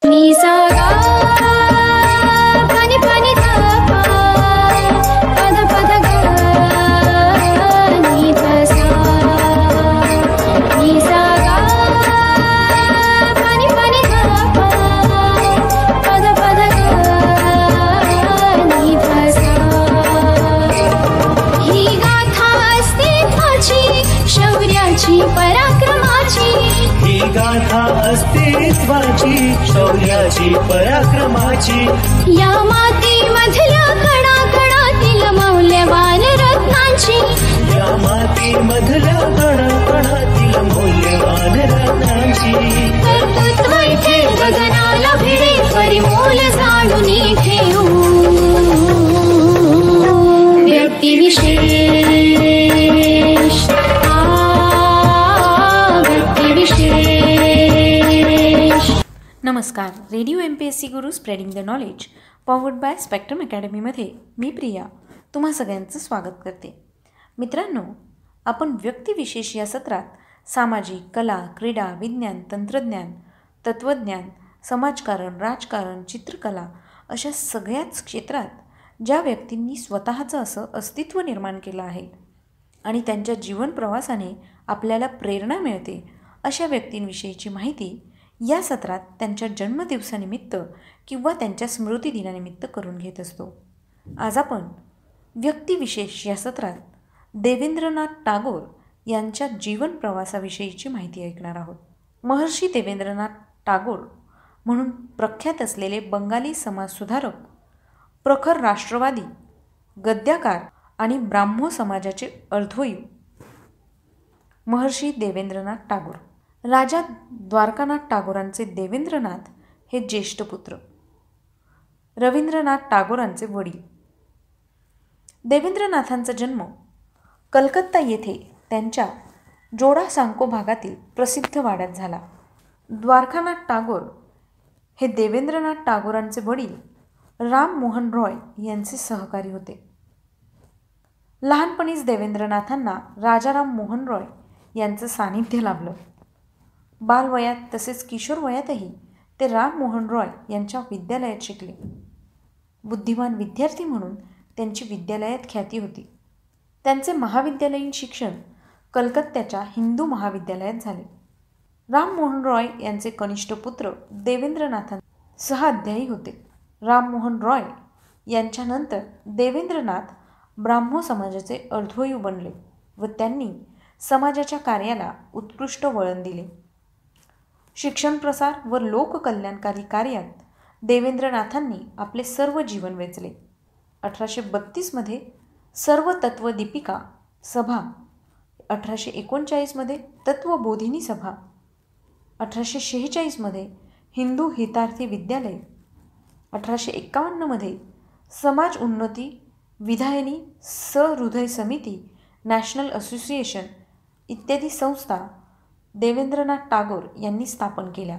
मी सा गा पानी पानी धा पा पद पद गा नी धा सा मी सा गा पानी पानी धा पा पद पद गा नी धा सा ही गाथा अस्तित्वाची शौर्याची पराक्रमाची ही गाथा अस्तित्वाची शौर्याची पराक्रमाची या मातीमधल्या कणाकणातील मौल्यवान रत्नांची या मातीमधल्या कणाकणातील मौल्यवान रत्नांची कर्तृत्व इथे गगनाला भिडे परिमोल जाणून ठेवू व्यक्तिविशेष व्यक्तिविशेष. नमस्कार. Radio MPSC Guru spreading the knowledge powered by spectrum अकॅडमीमध्ये मी प्रिया तुम्हा सगळ्यांचं स्वागत करते. मित्रांनो, आपण व्यक्तिविशेष या सत्रात सामाजिक, कला, क्रीडा, विज्ञान, तंत्रज्ञान, तत्त्वज्ञान, समाजकारण, राजकारण, चित्रकला अशा सगळ्याच क्षेत्रात ज्या व्यक्तींनी स्वतःचं असं अस्तित्व निर्माण केलं आहे आणि त्यांच्या जीवन प्रवासाने आपल्याला प्रेरणा मिळते अशा व्यक्तींविषयीची माहिती या सत्रात त्यांच्या जन्मदिवसानिमित्त किंवा त्यांच्या स्मृतिदिनानिमित्त करून घेत असतो. आज आपण व्यक्तिविशेष या सत्रात देवेंद्रनाथ टागोर यांच्या जीवन प्रवासाविषयीची माहिती ऐकणार आहोत. महर्षी देवेंद्रनाथ टागोर म्हणून प्रख्यात असलेले बंगाली समाजसुधारक, प्रखर राष्ट्रवादी, गद्यकार आणि ब्राह्मो समाजाचे अर्धोयू महर्षी देवेंद्रनाथ टागोर. राजा द्वारकानाथ टागोरांचे देवेंद्रनाथ हे ज्येष्ठ पुत्र, रवींद्रनाथ टागोरांचे वडील. देवेंद्रनाथांचा जन्म कलकत्ता येथे त्यांच्या जोडासांको भागातील प्रसिद्ध वाड्यात झाला. द्वारकानाथ टागोर हे देवेंद्रनाथ टागोरांचे वडील राम मोहन रॉय यांचे सहकारी होते. लहानपणीच देवेंद्रनाथांना राजाराम मोहन रॉय यांचं सानिध्य लाभलं. बालवयात तसेच किशोर वयातही ते राम मोहन रॉय यांच्या विद्यालयात शिकले. बुद्धिमान विद्यार्थी म्हणून त्यांची विद्यालयात ख्याती होती. त्यांचे महाविद्यालयीन शिक्षण कलकत्त्याच्या हिंदू महाविद्यालयात झाले. राम मोहन रॉय यांचे कनिष्ठ पुत्र देवेंद्रनाथां सहअध्यायी होते. राम मोहन रॉय यांच्यानंतर देवेंद्रनाथ ब्राह्मो समाजाचे अर्धोयू बनले व त्यांनी समाजाच्या कार्याला उत्कृष्ट वळण दिले. शिक्षण प्रसार व लोककल्याणकारी कार्यात देवेंद्रनाथांनी आपले सर्व जीवन वेचले. 1832 सर्व तत्व दीपिका सभा, 1839 तत्वबोधिनी सभा, 1846 हिंदू हितार्थी विद्यालय, 1851 समाज उन्नती विधायनी सहृदय समिती, नॅशनल असोसिएशन इत्यादी संस्था देवेंद्रनाथ टागोर यांनी स्थापन केल्या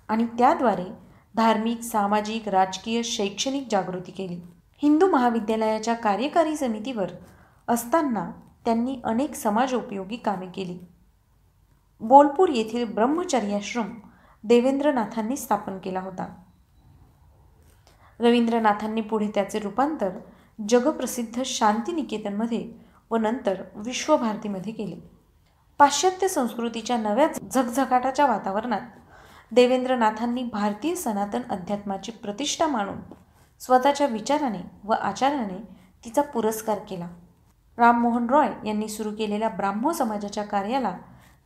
आणि त्याद्वारे धार्मिक, सामाजिक, राजकीय, शैक्षणिक जागृती केली. हिंदू महाविद्यालयाच्या कार्यकारी समितीवर असताना त्यांनी अनेक समाजोपयोगी कामे केली. बोलपूर येथील ब्रह्मचर्याश्रम देवेंद्रनाथांनी स्थापन केला होता. रवींद्रनाथांनी पुढे त्याचे रूपांतर जगप्रसिद्ध शांतिनिकेतनमध्ये व नंतर विश्वभारतीमध्ये केले. पाश्चात्य संस्कृतीच्या नव्या झगझगाटाच्या वातावरणात देवेंद्रनाथांनी भारतीय सनातन अध्यात्माची प्रतिष्ठा मानून स्वतःच्या विचाराने व आचाराने तिचा पुरस्कार केला. राम मोहन रॉय यांनी सुरू केलेल्या ब्राह्मो समाजाच्या कार्याला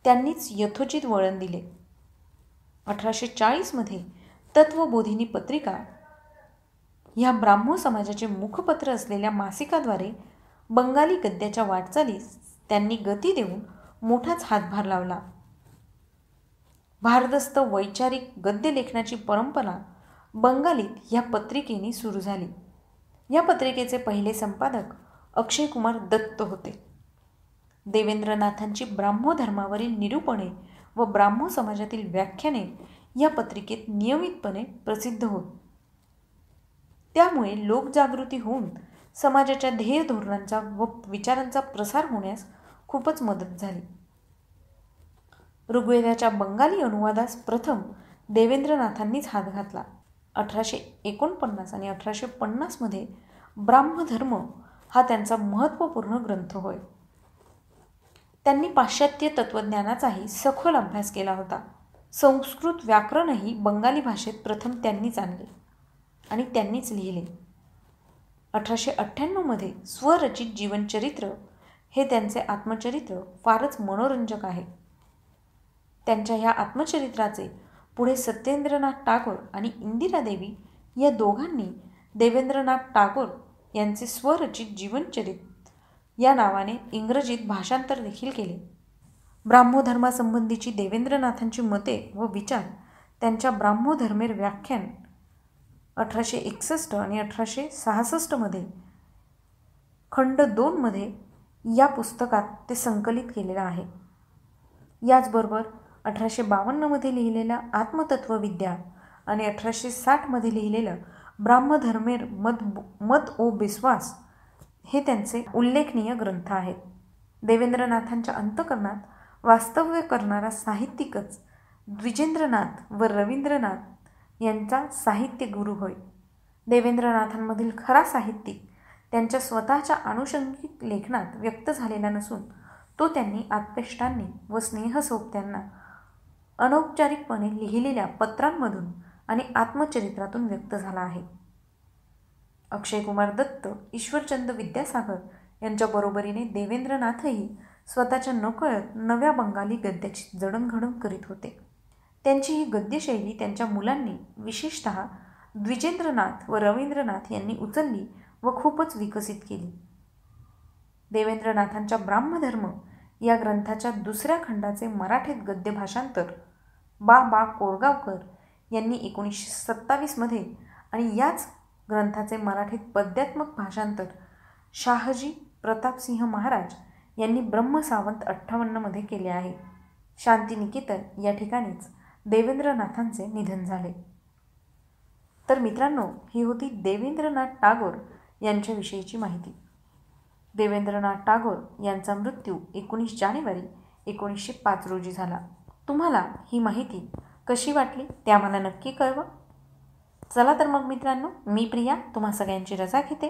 त्यांनीच यथोचित वळण दिले. 1840 तत्वबोधिनी पत्रिका ह्या ब्राह्मो समाजाचे मुखपत्र असलेल्या मासिकाद्वारे बंगाली गद्याच्या वाटचालीस त्यांनी गती देऊन मोठाच हातभार लावला. भारदस्त वैचारिक गद्य लेखनाची परंपरा बंगालीत या पत्रिकेने सुरू झाली. या पत्रिकेचे पहिले संपादक अक्षय कुमार दत्त होते. देवेंद्रनाथांची ब्राह्मो धर्मावरील निरूपणे व ब्राह्मो समाजातील व्याख्याने या पत्रिकेत नियमितपणे प्रसिद्ध होत. त्यामुळे लोकजागृती होऊन समाजाच्या ध्येय धोरणांचा व विचारांचा प्रसार होण्यास खूपच मदत झाली. ऋग्वेदाच्या बंगाली अनुवादास प्रथम देवेंद्रनाथांनीच हात घातला. 1849 आणि 1850मध्ये ब्राह्मधर्म हा त्यांचा महत्त्वपूर्ण ग्रंथ होय. त्यांनी पाश्चात्य तत्त्वज्ञानाचाही सखोल अभ्यास केला होता. संस्कृत व्याकरणही बंगाली भाषेत प्रथम त्यांनीच आणले आणि त्यांनीच लिहिले. 1898मध्ये स्वरचित जीवनचरित्र हे त्यांचे आत्मचरित्र फारच मनोरंजक आहे. त्यांच्या ह्या आत्मचरित्राचे पुढे सत्येंद्रनाथ टागोर आणि इंदिरा देवी या दोघांनी देवेंद्रनाथ टागोर यांचे स्वरचित जीवनचरित्र या नावाने इंग्रजीत भाषांतर देखील केले. ब्राह्मोधर्मासंबंधीची देवेंद्रनाथांची मते व विचार त्यांच्या ब्राह्मोधर्मेर व्याख्यान 1861 आणि 1866मध्ये खंड 2मध्ये या पुस्तकात ते संकलित केलेलं आहे. याचबरोबर 1852मध्ये लिहिलेलं आत्मतत्वविद्या आणि 1860मध्ये लिहिलेलं ब्राह्मधर्मेर मत ओ विश्वास हे त्यांचे उल्लेखनीय ग्रंथ आहेत. देवेंद्रनाथांच्या अंतःकरणात वास्तव्य करणारा साहित्यिकच द्विजेंद्रनाथ व रवींद्रनाथ यांचा साहित्य गुरु होय. देवेंद्रनाथांमधील खरा साहित्यिक त्यांच्या स्वतःच्या आनुषंगिक लेखनात व्यक्त झालेला नसून तो त्यांनी आत्पेष्टांनी व स्नेहसोबत्यांना अनौपचारिकपणे लिहिलेल्या पत्रांमधून आणि आत्मचरित्रातून व्यक्त झाला आहे. अक्षयकुमार दत्त, ईश्वरचंद विद्यासागर यांच्या बरोबरीने देवेंद्रनाथही स्वतःच्या नकळत नव्या बंगाली गद्याची जडणघडण करीत होते. त्यांची ही गद्यशैली त्यांच्या मुलांनी विशेषतः द्विजेंद्रनाथ व रवींद्रनाथ यांनी उचलली व खूपच विकसित केली. देवेंद्रनाथांच्या ब्राह्मधर्म या ग्रंथाच्या दुसऱ्या खंडाचे मराठीत गद्य भाषांतर बा कोरगावकर यांनी 1927मध्ये आणि याच ग्रंथाचे मराठीत पद्यात्मक भाषांतर शहाजी प्रतापसिंह महाराज यांनी ब्रह्मसावंत 58मध्ये केले आहे. शांतिनिकेतन या ठिकाणीच देवेंद्रनाथांचे निधन झाले. तर मित्रांनो, ही होती देवेंद्रनाथ टागोर यांच्याविषयीची माहिती. देवेंद्रनाथ टागोर यांचा मृत्यू 19 जानेवारी 1905 रोजी झाला. तुम्हाला ही माहिती कशी वाटली ते आम्हाला नक्की कळवा. चला तर मग मित्रांनो, मी प्रिया तुम्हा सगळ्यांची रजा घेते.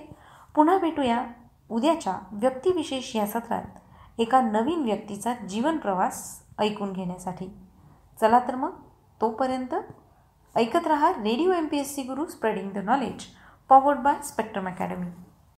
पुन्हा भेटूया उद्याच्या व्यक्तिविशेष या सत्रात एका नवीन व्यक्तीचा जीवन प्रवास ऐकून घेण्यासाठी. चला तर मग तोपर्यंत ऐकत रहा radio MPSC Guru, spreading the knowledge, powered by spectrum academy.